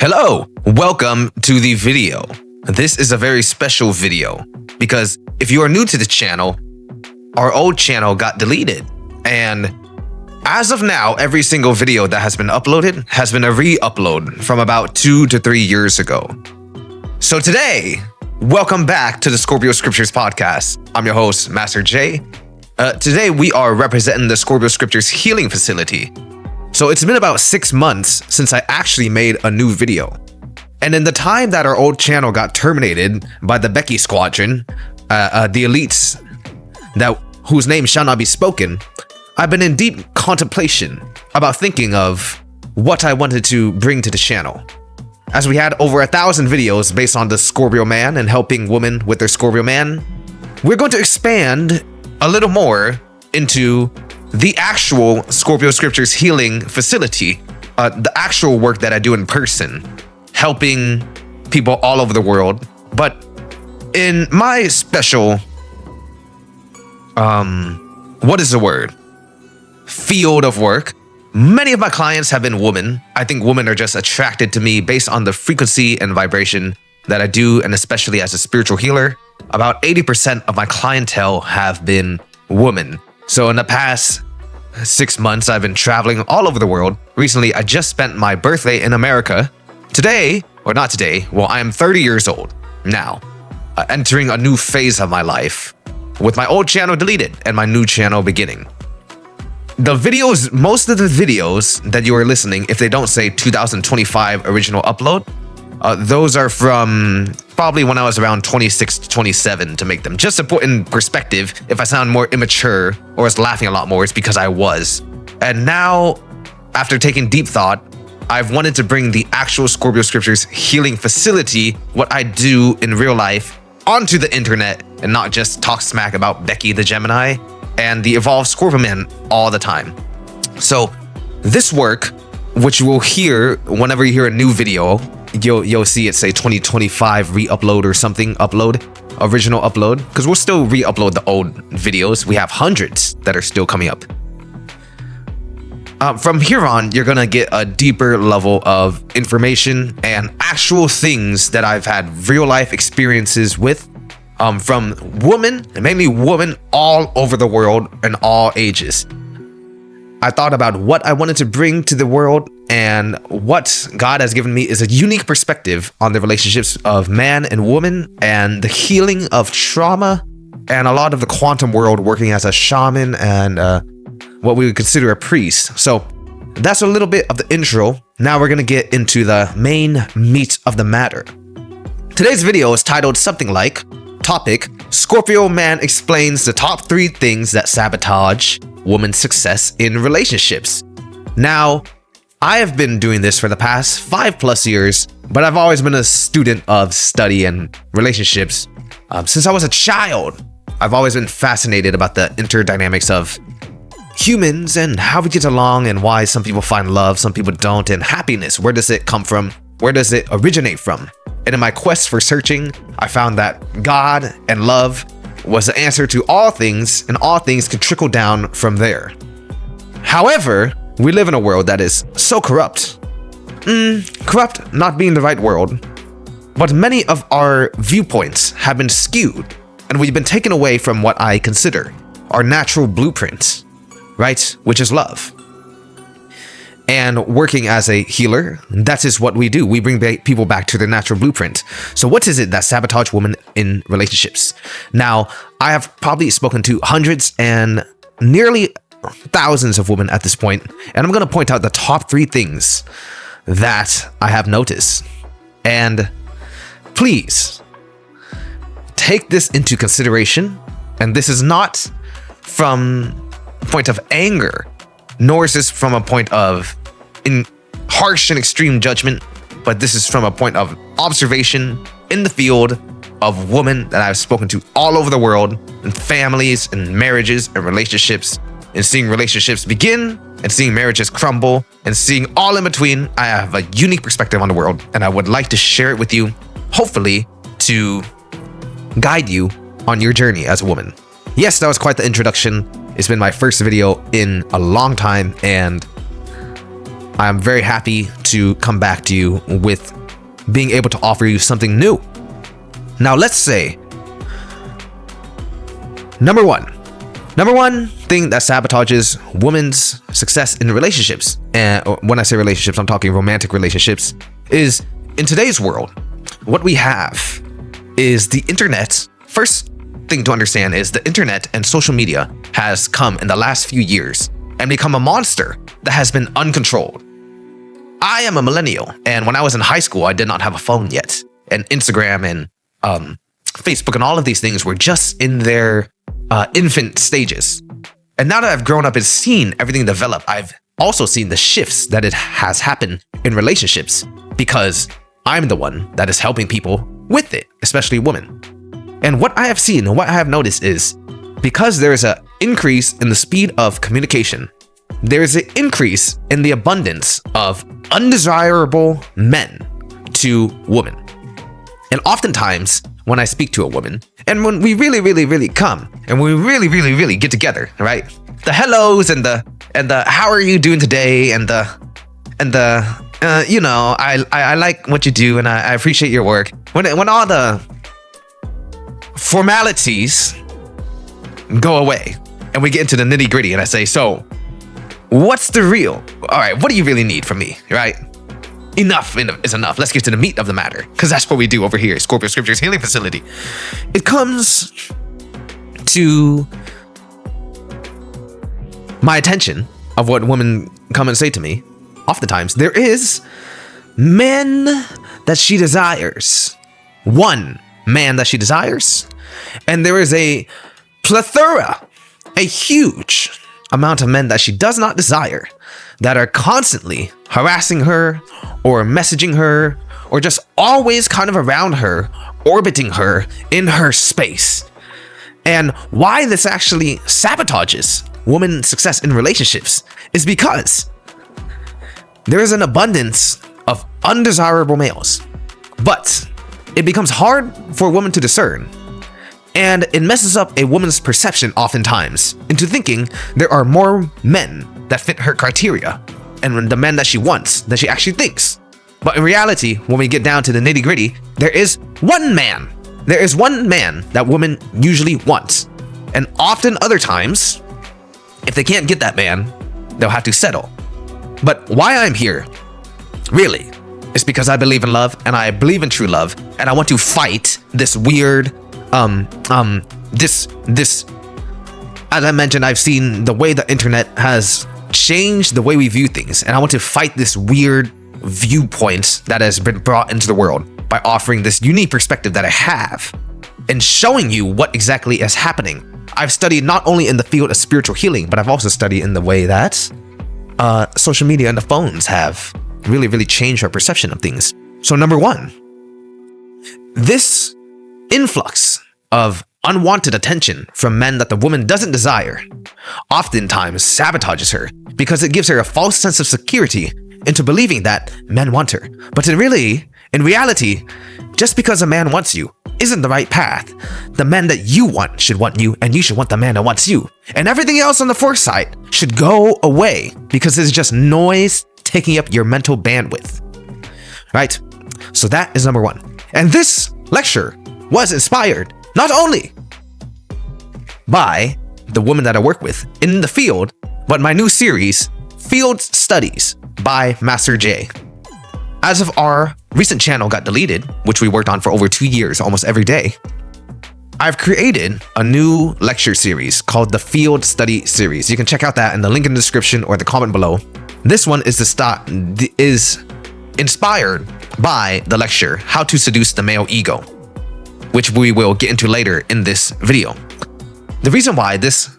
Hello, welcome to the video. This is a very special video because if you are new to the channel, our old channel got deleted. And as of now, every single video that has been uploaded has been a re-upload from about 2 to 3 years ago. So today, welcome back to the Scorpio Scriptures podcast. I'm your host, Master J. Today, we are representing the Scorpio Scriptures Healing Facility. So it's been about 6 months since I actually made a new video. And in the time that our old channel got terminated by the Becky Squadron, the elites whose name shall not be spoken, I've been in deep contemplation about thinking of what I wanted to bring to the channel. As we had over 1,000 videos based on the Scorpio man and helping women with their Scorpio man, we're going to expand a little more into the actual Scorpio Scriptures Healing Facility, the actual work that I do in person, helping people all over the world. But in my special, field of work, many of my clients have been women. I think women are just attracted to me based on the frequency and vibration that I do, and especially as a spiritual healer. About 80% of my clientele have been women. So in the past 6 months, I've been traveling all over the world. Recently, I just spent my birthday in America. Today, or not today, well, I am 30 years old now, entering a new phase of my life with my old channel deleted and my new channel beginning. Most of the videos that you are listening, if they don't say 2025 original upload, those are from probably when I was around 26 to 27 to make them. Just to put in perspective, if I sound more immature or was laughing a lot more, it's because I was. And now, after taking deep thought, I've wanted to bring the actual Scorpio Scriptures Healing Facility, what I do in real life, onto the internet and not just talk smack about Becky the Gemini and the evolved Scorpio man all the time. So this work, which you will hear whenever you hear a new video, you'll see it say 2025 re-upload or something, original upload, because we'll still re-upload the old videos. We have hundreds that are still coming up. From here on, you're gonna get a deeper level of information and actual things that I've had real life experiences with, from women, and mainly women all over the world and all ages. I thought about what I wanted to bring to the world, and what God has given me is a unique perspective on the relationships of man and woman and the healing of trauma and a lot of the quantum world, working as a shaman and what we would consider a priest. So that's a little bit of the intro. Now we're going to get into the main meat of the matter. Today's video is titled something like, topic, Scorpio man explains the top 3 things that sabotage woman's success in relationships. Now, I have been doing this for the past 5+ years, but I've always been a student of study and relationships. Since I was a child, I've always been fascinated about the interdynamics of humans and how we get along and why some people find love, some people don't, and happiness. Where does it come from? Where does it originate from? And in my quest for searching, I found that God and love was the answer to all things, and all things could trickle down from there. However, we live in a world that is so corrupt. Corrupt not being the right word, but many of our viewpoints have been skewed, and we've been taken away from what I consider our natural blueprint, right? Which is love. And working as a healer, that is what we do. We bring people back to their natural blueprint. So what is it that sabotage women in relationships? Now, I have probably spoken to hundreds and nearly thousands of women at this point, and I'm going to point out the top 3 things that I have noticed. And please take this into consideration. And this is not from a point of anger, nor is this from a point of harsh and extreme judgment, but this is from a point of observation in the field of women that I've spoken to all over the world, and families and marriages and relationships, and seeing relationships begin and seeing marriages crumble and seeing all in between. I have a unique perspective on the world, and I would like to share it with you, hopefully to guide you on your journey as a woman. Yes, that was quite the introduction. It's been my first video in a long time, and I'm very happy to come back to you with being able to offer you something new. Now, let's say, number one thing that sabotages women's success in relationships, and when I say relationships, I'm talking romantic relationships, is in today's world, what we have is the internet. First thing to understand is the internet and social media has come in the last few years and become a monster that has been uncontrolled. I am a millennial, and when I was in high school, I did not have a phone yet. And Instagram and Facebook and all of these things were just in their infant stages. And now that I've grown up and seen everything develop, I've also seen the shifts that it has happened in relationships, because I'm the one that is helping people with it, especially women. And what I have seen and what I have noticed is, because there is an increase in the speed of communication, there is an increase in the abundance of undesirable men to women. And oftentimes, when I speak to a woman, and when we really come, and we really get together, right? The hellos and the how are you doing today, and the you know, I like what you do and I appreciate your work. When all the formalities go away and we get into the nitty gritty, and I say, so what's the real? All right, what do you really need from me, right? Enough is enough. Let's get to the meat of the matter, because that's what we do over here at Scorpio Scriptures Healing Facility. It comes to my attention of what women come and say to me. Oftentimes, there is men that she desires. One man that she desires. And there is a plethora, a huge amount of men that she does not desire, that are constantly harassing her or messaging her or just always kind of around her, orbiting her in her space. And why this actually sabotages women's success in relationships is because there is an abundance of undesirable males, but it becomes hard for a woman to discern. And it messes up a woman's perception oftentimes into thinking there are more men that fit her criteria and the men that she wants than she actually thinks. But in reality, when we get down to the nitty gritty, there is one man. There is one man that women usually want. And often other times, if they can't get that man, they'll have to settle. But why I'm here, really, is because I believe in love and I believe in true love, and I want to fight this weird this as I mentioned, I've seen the way the internet has changed the way we view things, and I want to fight this weird viewpoint that has been brought into the world by offering this unique perspective that I have and showing you what exactly is happening. I've studied not only in the field of spiritual healing, but I've also studied in the way that social media and the phones have really changed our perception of things. So number one, this influx of unwanted attention from men that the woman doesn't desire oftentimes sabotages her, because it gives her a false sense of security into believing that men want her. But in reality, just because a man wants you isn't the right path. The man that you want should want you, and you should want the man that wants you. And everything else on the foresight should go away, because it's just noise taking up your mental bandwidth. Right? So that is number one. And this lecture was inspired not only by the woman that I work with in the field, but my new series, Field Studies by Master J. As of our recent channel got deleted, which we worked on for over 2 years, almost every day, I've created a new lecture series called the Field Study Series. You can check out that in the link in the description or the comment below. This one is inspired by the lecture, How to Seduce the Male Ego, which we will get into later in this video. The reason why this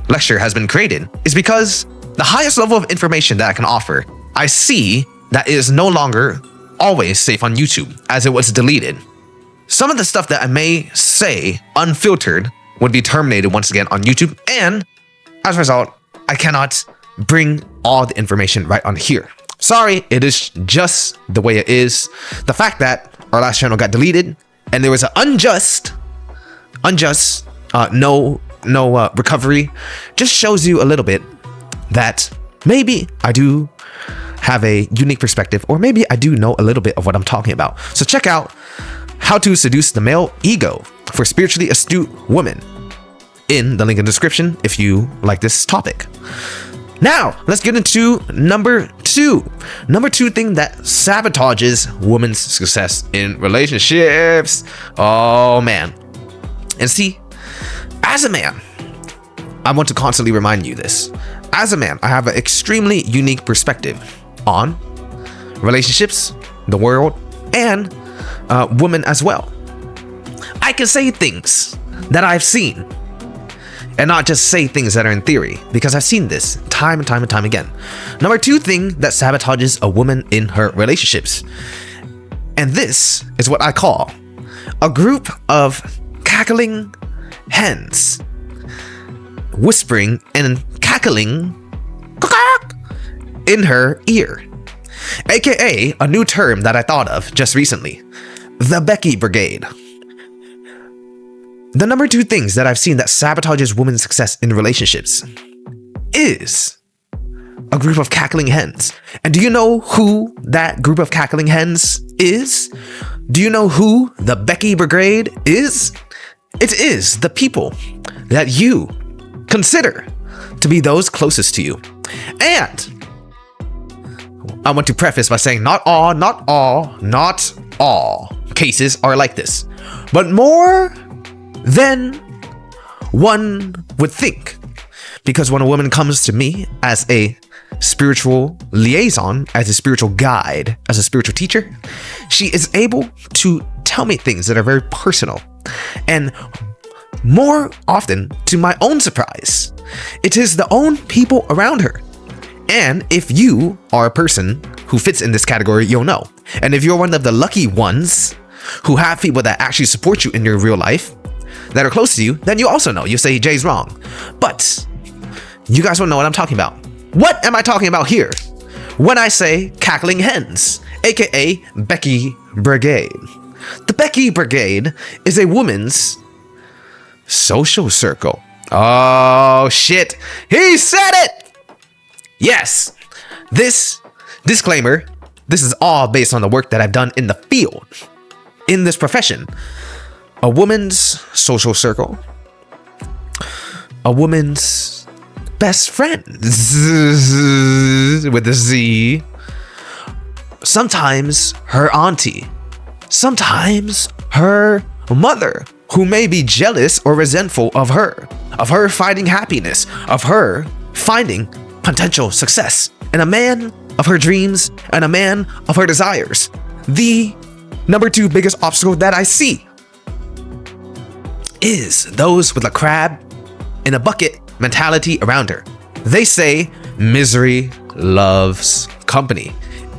lecture has been created is because the highest level of information that I can offer, I see that it is no longer always safe on YouTube, as it was deleted. Some of the stuff that I may say unfiltered would be terminated once again on YouTube, and as a result, I cannot bring all the information right on here. Sorry, it is just the way it is. The fact that our last channel got deleted and there was an unjust recovery just shows you a little bit that maybe I do have a unique perspective, or maybe I do know a little bit of what I'm talking about. So check out How to Seduce the Male Ego for Spiritually Astute Women in the link in the description if you like this topic. Now, let's get into number two. Number two thing that sabotages women's success in relationships. Oh, man. And see, as a man, I want to constantly remind you this. As a man, I have an extremely unique perspective on relationships, the world, and women as well. I can say things that I've seen and not just say things that are in theory, because I've seen this time and time and time again. Number two thing that sabotages a woman in her relationships. And this is what I call a group of cackling hens, whispering and cackling in her ear. AKA a new term that I thought of just recently, the Becky Brigade. The number two things that I've seen that sabotages women's success in relationships is a group of cackling hens. And do you know who that group of cackling hens is? Do you know who the Becky Brigade is? It is the people that you consider to be those closest to you. And I want to preface by saying not all cases are like this, but more than one would think. Because when a woman comes to me as a spiritual liaison, as a spiritual guide, as a spiritual teacher, she is able to tell me things that are very personal. And more often, to my own surprise, it is the own people around her. And if you are a person who fits in this category, you'll know. And if you're one of the lucky ones who have people that actually support you in your real life, that are close to you, then you also know. You say Jay's wrong. But you guys won't know what I'm talking about. What am I talking about here when I say cackling hens, aka Becky Brigade? The Becky Brigade is a woman's social circle. Oh shit, he said it! Yes, this disclaimer, this is all based on the work that I've done in the field, in this profession. A woman's social circle, a woman's best friend with a Z, sometimes her auntie, sometimes her mother, who may be jealous or resentful of her finding happiness, of her finding potential success, and a man of her dreams and a man of her desires. The number two biggest obstacle that I see is those with a crab in a bucket mentality around her. They say misery loves company,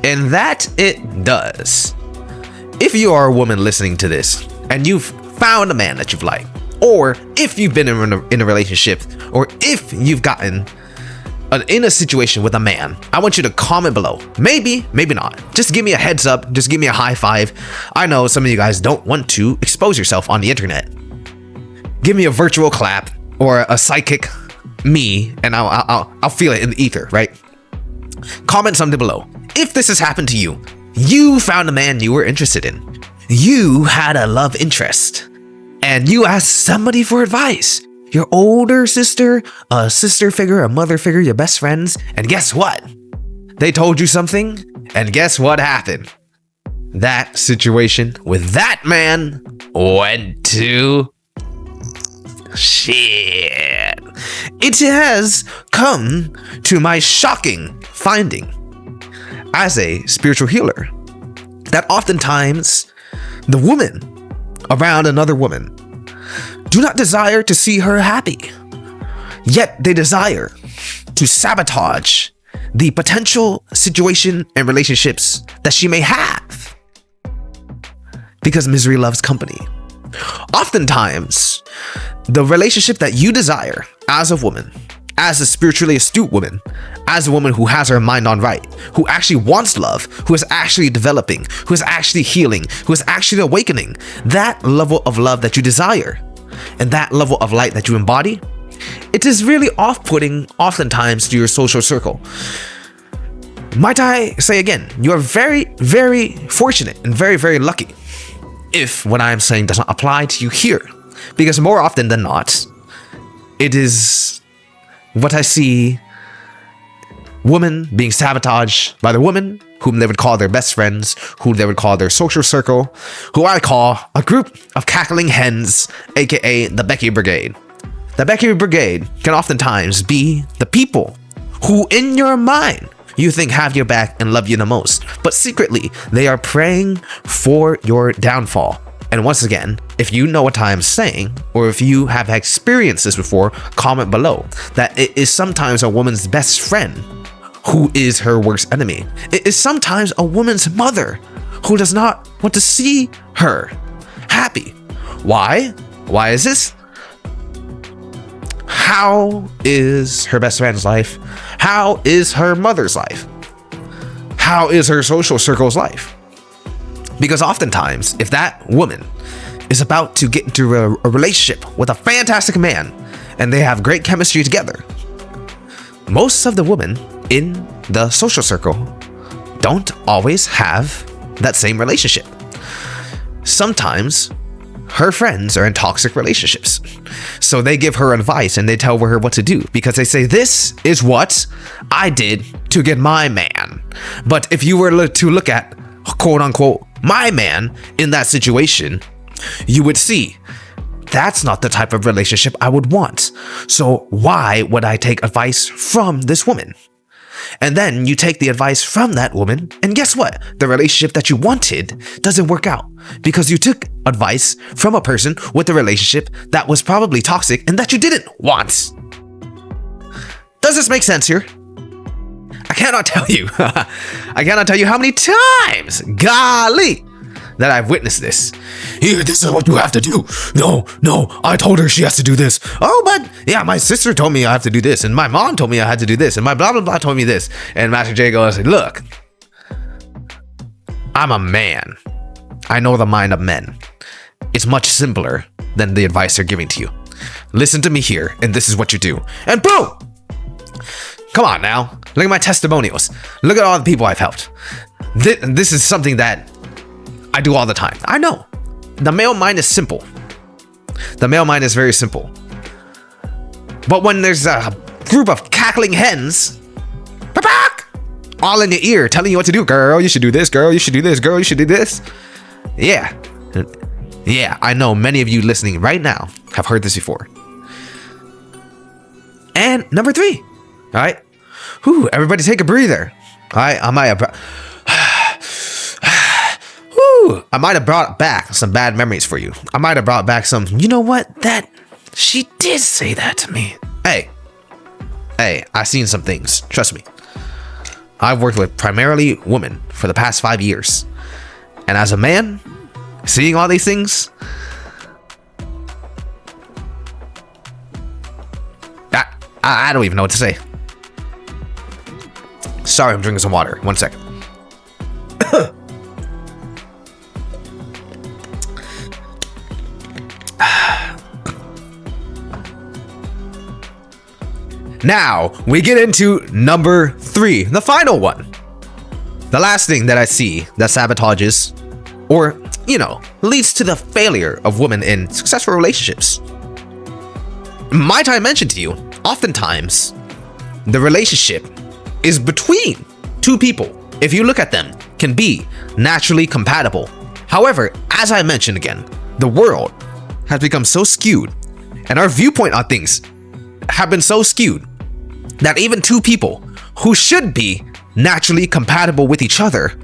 and that it does. If you are a woman listening to this and you've found a man that you've liked, or if you've been in a relationship, or if you've gotten in a situation with a man, I want you to comment below. Maybe not. Just give me a heads up. Just give me a high five. I know some of you guys don't want to expose yourself on the internet. Give me a virtual clap or a psychic me, and I'll feel it in the ether, right? Comment something below. If this has happened to you, you found a man you were interested in. You had a love interest, and you asked somebody for advice. Your older sister, a sister figure, a mother figure, your best friends, and guess what? They told you something, and guess what happened? That situation with that man went to shit. It has come to my shocking finding as a spiritual healer that oftentimes the woman around another woman do not desire to see her happy, yet they desire to sabotage the potential situation and relationships that she may have, because misery loves company. Oftentimes, the relationship that you desire as a woman, as a spiritually astute woman, as a woman who has her mind on right, who actually wants love, who is actually developing, who is actually healing, who is actually awakening, that level of love that you desire and that level of light that you embody, it is really off-putting oftentimes to your social circle. Might I say again, you are very, very fortunate and very, very lucky if what I am saying does not apply to you here. Because more often than not, it is what I see: women being sabotaged by the women whom they would call their best friends, who they would call their social circle, who I call a group of cackling hens, aka the Becky Brigade. The Becky Brigade can oftentimes be the people who, in your mind, you think have your back and love you the most, but secretly they are praying for your downfall. And once again, if you know what I'm saying, or if you have experienced this before, comment below that it is sometimes a woman's best friend who is her worst enemy. It is sometimes a woman's mother who does not want to see her happy. Why? Why is this? How is her best friend's life? How is her mother's life? How is her social circle's life? Because oftentimes, if that woman is about to get into a relationship with a fantastic man and they have great chemistry together, most of the women in the social circle don't always have that same relationship. Sometimes her friends are in toxic relationships. So they give her advice and they tell her what to do because they say, this is what I did to get my man. But if you were to look at, quote unquote, my man in that situation, you would see that's not the type of relationship I would want. So why would I take advice from this woman? And then you take the advice from that woman, and guess what? The relationship that you wanted doesn't work out because you took advice from a person with a relationship that was probably toxic and that you didn't want. Does this make sense here? I cannot tell you. I cannot tell you how many times, golly, that I've witnessed this. Here, this is what you have to do. No, I told her she has to do this. Oh, but yeah, my sister told me I have to do this, and my mom told me I had to do this, and my blah blah blah told me this. And Master J goes, look, I'm a man. I know the mind of men. It's much simpler than the advice they're giving to you. Listen to me here, and this is what you do. And boom! Come on now. Look at my testimonials. Look at all the people I've helped. This is something that I do all the time. I know. The male mind is simple. The male mind is very simple. But when there's a group of cackling hens, all in your ear telling you what to do, girl, you should do this, girl, you should do this, girl, you should do this. Yeah, I know many of you listening right now have heard this before. And number 3, all right? Whew, everybody take a breather. All right, I might have brought back some bad memories for you. I might have brought back some, you know what? That she did say that to me. Hey, I've seen some things. Trust me. I've worked with primarily women for the past 5 years. And as a man, seeing all these things, I don't even know what to say. Sorry, I'm drinking some water. 1 second. Now, we get into number 3, the final one. The last thing that I see that sabotages or, leads to the failure of women in successful relationships. Might I mention to you, oftentimes, the relationship is between 2 people, if you look at them, can be naturally compatible. However, as I mentioned again, the world has become so skewed and our viewpoint on things have been so skewed that even 2 people who should be naturally compatible with each other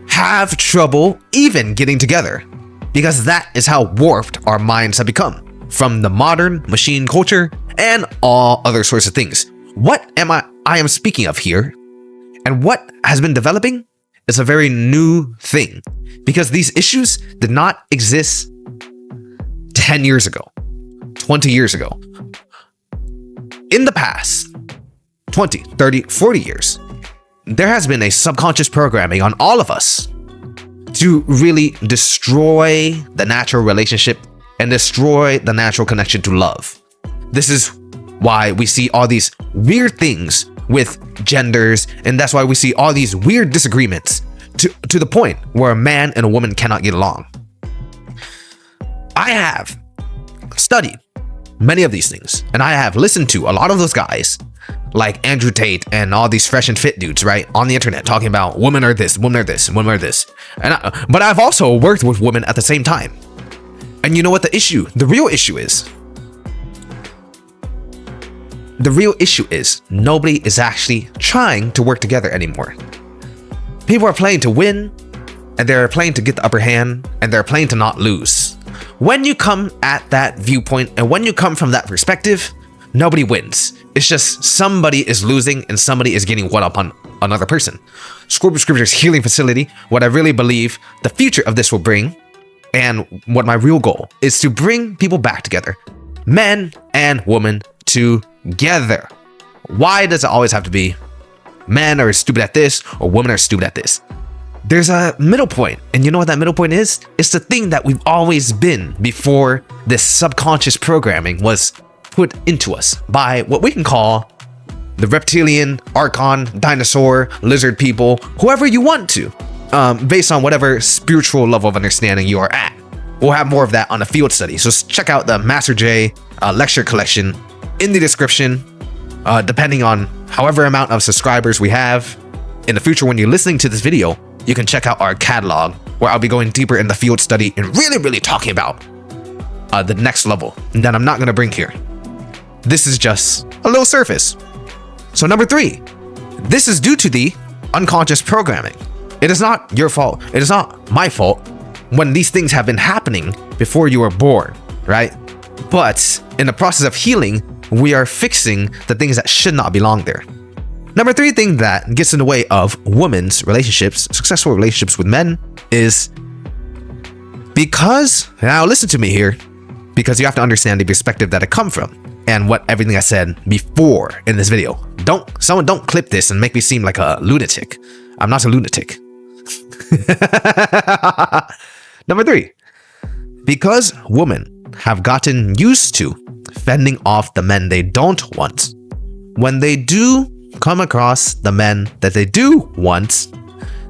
have trouble even getting together, because that is how warped our minds have become from the modern machine culture and all other sorts of things. What I am speaking of here and what has been developing is a very new thing, because these issues did not exist 10 years ago, 20 years ago. In the past 20, 30, 40 years, there has been a subconscious programming on all of us to really destroy the natural relationship and destroy the natural connection to love. This is why we see all these weird things with genders, and that's why we see all these weird disagreements to the point where a man and a woman cannot get along. I have studied many of these things, and I have listened to a lot of those guys like Andrew Tate and all these fresh and fit dudes, right, on the internet talking about women are this, women are this, women are this. But I've also worked with women at the same time. And you know what the real issue is? The real issue is nobody is actually trying to work together anymore. People are playing to win, and they're playing to get the upper hand, and they're playing to not lose. When you come at that viewpoint, and when you come from that perspective, nobody wins. It's just somebody is losing and somebody is getting one up on another person. Scorpio Scripture's healing facility, what I really believe the future of this will bring, and what my real goal is to bring people back together. Men and women together. Why does it always have to be men are stupid at this or women are stupid at this? There's a middle point, and you know what that middle point is? It's the thing that we've always been before this subconscious programming was put into us by what we can call the reptilian, archon, dinosaur, lizard people, whoever you want to, based on whatever spiritual level of understanding you are at. We'll have more of that on the field study, so check out the Master J lecture collection in the description. Depending on however amount of subscribers we have in the future, when you're listening to this video, you can check out our catalog where I'll be going deeper in the field study and really talking about the next level that I'm not going to bring here. This is just a little surface. So number 3, this is due to the unconscious programming. It is not your fault. It is not my fault when these things have been happening before you were born, right? But in the process of healing, we are fixing the things that should not belong there. Number 3 thing that gets in the way of women's relationships, successful relationships with men, is because, now listen to me here, because you have to understand the perspective that I come from and what everything I said before in this video. Someone don't clip this and make me seem like a lunatic. I'm not a lunatic. Number 3, because women have gotten used to fending off the men they don't want, when they do come across the men that they do want,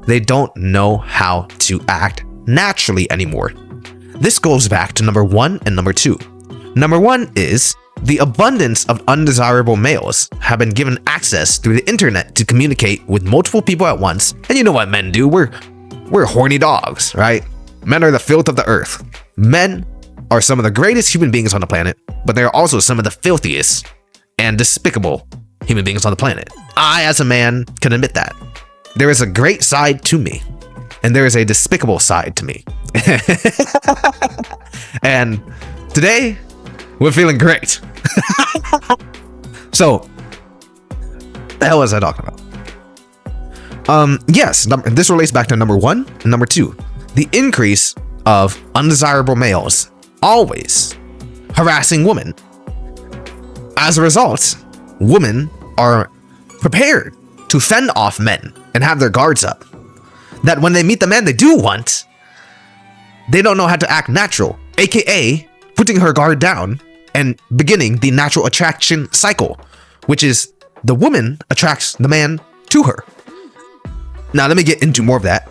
they don't know how to act naturally anymore. This goes back to number 1 and number 2. Number 1 is the abundance of undesirable males have been given access through the internet to communicate with multiple people at once. And you know what men do? We're horny dogs, right? Men are the filth of the earth. Men are some of the greatest human beings on the planet, but they're also some of the filthiest and despicable human beings on the planet. I, as a man, can admit that. There is a great side to me, and there is a despicable side to me. And today, we're feeling great. So, the hell was I talking about? Yes, this relates back to number 1 and number 2. The increase of undesirable males always harassing women. As a result, women are prepared to fend off men and have their guards up. That when they meet the man they do want, they don't know how to act natural, aka putting her guard down and beginning the natural attraction cycle, which is the woman attracts the man to her. Now let me get into more of that.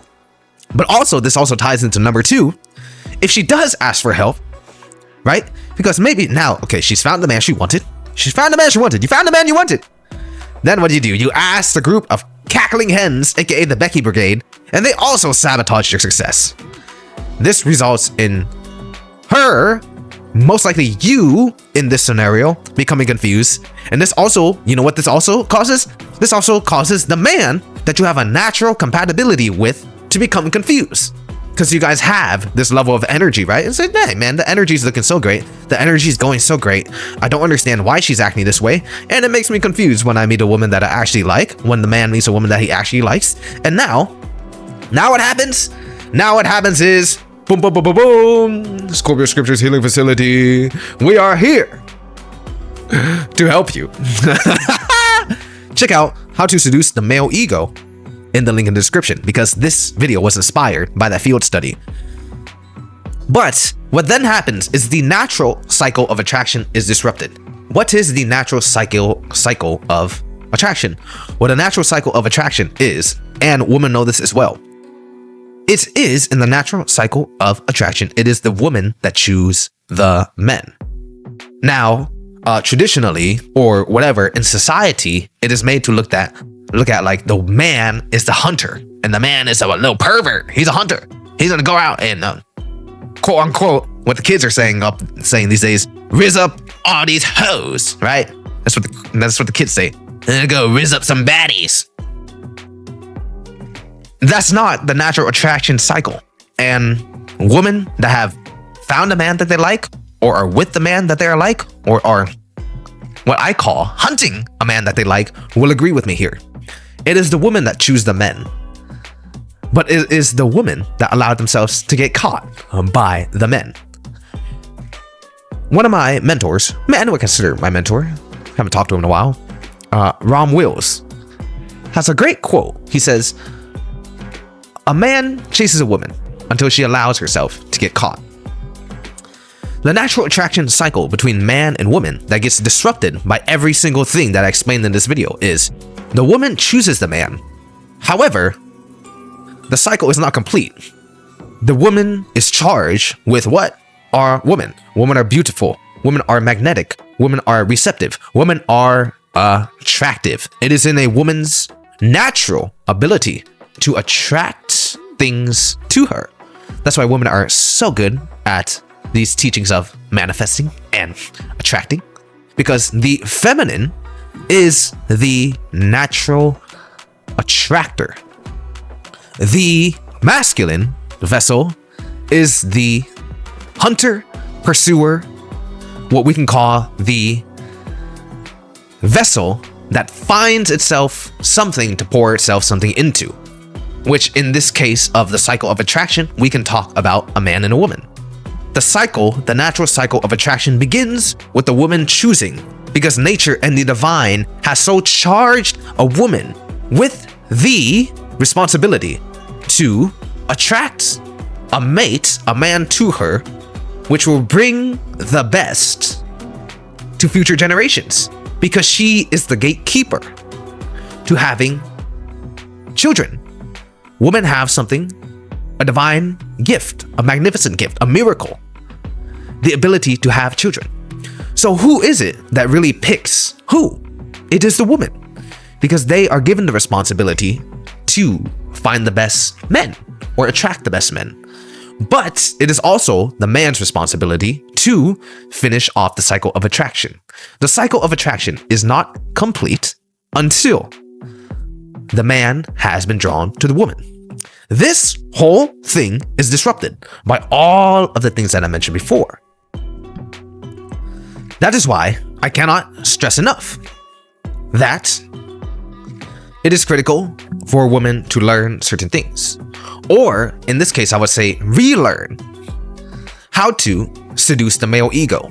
But also, this also ties into number 2. If she does ask for help, right? Because maybe now, okay, she's found the man she wanted. She's found the man she wanted. You found the man you wanted. Then what do? You ask the group of cackling hens, aka the Becky Brigade, and they also sabotage your success. This results in her, most likely you, in this scenario, becoming confused. And this also, you know what this also causes? This also causes the man that you have a natural compatibility with to become confused. Because you guys have this level of energy, right? It's like, hey man, the energy's looking so great. The energy's going so great. I don't understand why she's acting this way. And it makes me confused when I meet a woman that I actually like, when the man meets a woman that he actually likes. And now what happens? Now what happens is, boom, boom, boom, boom, boom. Scorpio Scripture's healing facility. We are here to help you. Check out how to seduce the male ego in the link in the description, because this video was inspired by that field study. But what then happens is the natural cycle of attraction is disrupted. What is the natural cycle of attraction. What a natural cycle of attraction is, and women know this as well. It is in the natural cycle of attraction. It is the woman that choose the men. Now, traditionally or whatever in society, it is made to look at like the man is the hunter and the man is a little pervert. He's a hunter. He's gonna go out and quote unquote what the kids are saying these days, riz up all these hoes, right? That's what the kids say. I'm gonna go riz up some baddies. That's not the natural attraction cycle. And women that have found a man that they like, or are with the man that they are like, or are what I call hunting a man that they like, will agree with me here. It is the women that choose the men. But it is the women that allowed themselves to get caught by the men. One of my mentors, man, I would consider my mentor, haven't talked to him in a while, Rom Wills, has a great quote. He says, "A man chases a woman until she allows herself to get caught." The natural attraction cycle between man and woman that gets disrupted by every single thing that I explained in this video is the woman chooses the man. However, the cycle is not complete. The woman is charged with what are women? Women are beautiful. Women are magnetic. Women are receptive. Women are attractive. It is in a woman's natural ability to attract things to her. That's why women are so good at these teachings of manifesting and attracting, because the feminine is the natural attractor. The masculine vessel is the hunter, pursuer, what we can call the vessel that finds itself something to pour itself something into, which in this case of the cycle of attraction, we can talk about a man and a woman. The cycle, the natural cycle of attraction begins with the woman choosing, because nature and the divine has so charged a woman with the responsibility to attract a mate, a man to her, which will bring the best to future generations, because she is the gatekeeper to having children. Women have something, a divine gift, a magnificent gift, a miracle, the ability to have children. So who is it that really picks who? It is the woman, because they are given the responsibility to find the best men or attract the best men. But it is also the man's responsibility to finish off the cycle of attraction. The cycle of attraction is not complete until the man has been drawn to the woman. This whole thing is disrupted by all of the things that I mentioned before. That is why I cannot stress enough that it is critical for a woman to learn certain things. Or, in this case, I would say relearn how to seduce the male ego.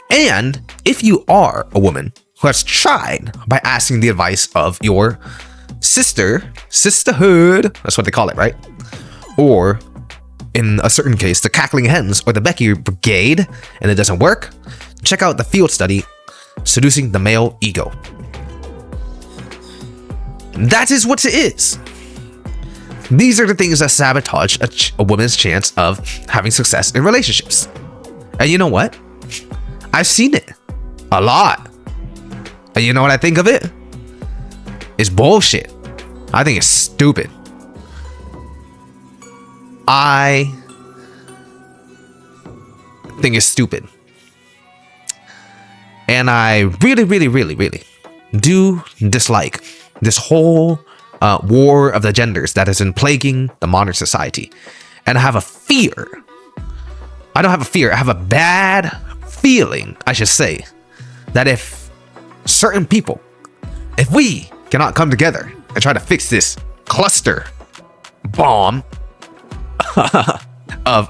And if you are a woman who has tried by asking the advice of your sisterhood, that's what they call it, right? Or in a certain case, the cackling hens or the Becky brigade, and it doesn't work, check out the field study, Seducing the Male Ego. That is what it is. These are the things that sabotage a woman's chance of having success in relationships. And you know what? I've seen it a lot. And you know what I think of it? It's bullshit. I think it's stupid. I think it's stupid. And I really do dislike this whole war of the genders that has been plaguing the modern society. And I have a fear. I don't have a fear. I have a bad feeling, I should say, that if certain people, if we cannot come together and try to fix this cluster bomb of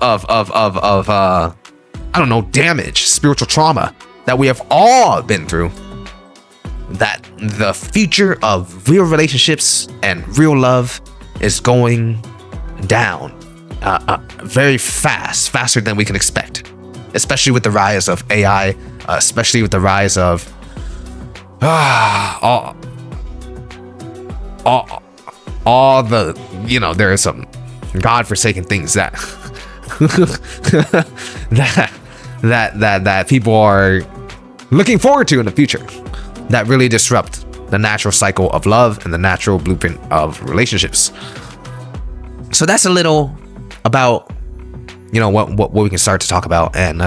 I don't know, damage, spiritual trauma that we have all been through, that the future of real relationships and real love is going down very fast, faster than we can expect, especially with the rise of AI, especially with the rise of all the, there are some godforsaken things that that people are looking forward to in the future that really disrupt the natural cycle of love and the natural blueprint of relationships. So that's a little about what we can start to talk about, and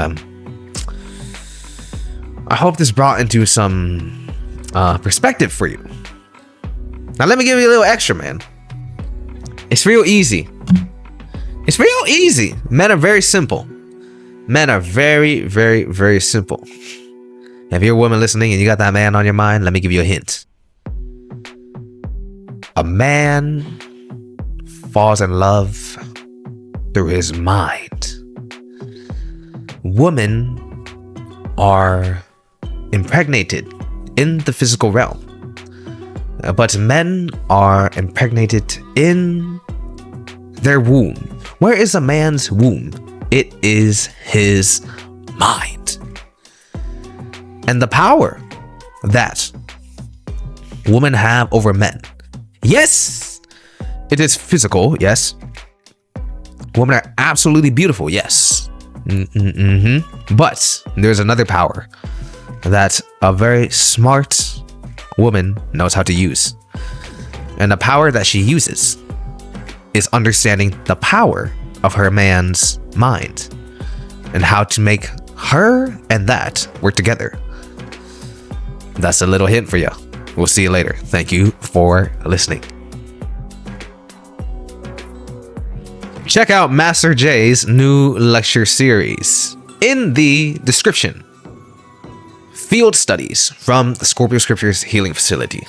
I hope this brought into some perspective for you. Now let me give you a little extra, man. It's real easy. It's real easy. Men are very simple. Men are very, very, very simple. If you're a woman listening and you got that man on your mind, let me give you a hint. A man falls in love through his mind. Women are impregnated in the physical realm, but men are impregnated in their womb. Where is a man's womb? It is his mind. And the power that women have over men. Yes, it is physical. Yes. Women are absolutely beautiful. Yes. But there's another power that a very smart woman knows how to use. And the power that she uses is understanding the power of her man's mind and how to make her and that work together. That's a little hint for you. We'll see you later. Thank you for listening. Check out Master J's new lecture series in the description. Field studies from the Scorpio Scriptures Healing Facility.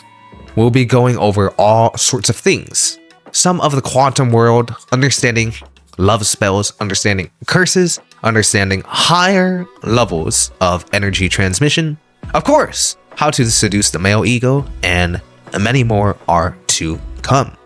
We'll be going over all sorts of things. Some of the quantum world, understanding love spells, understanding curses, understanding higher levels of energy transmission. Of course, how to seduce the male ego, and many more are to come.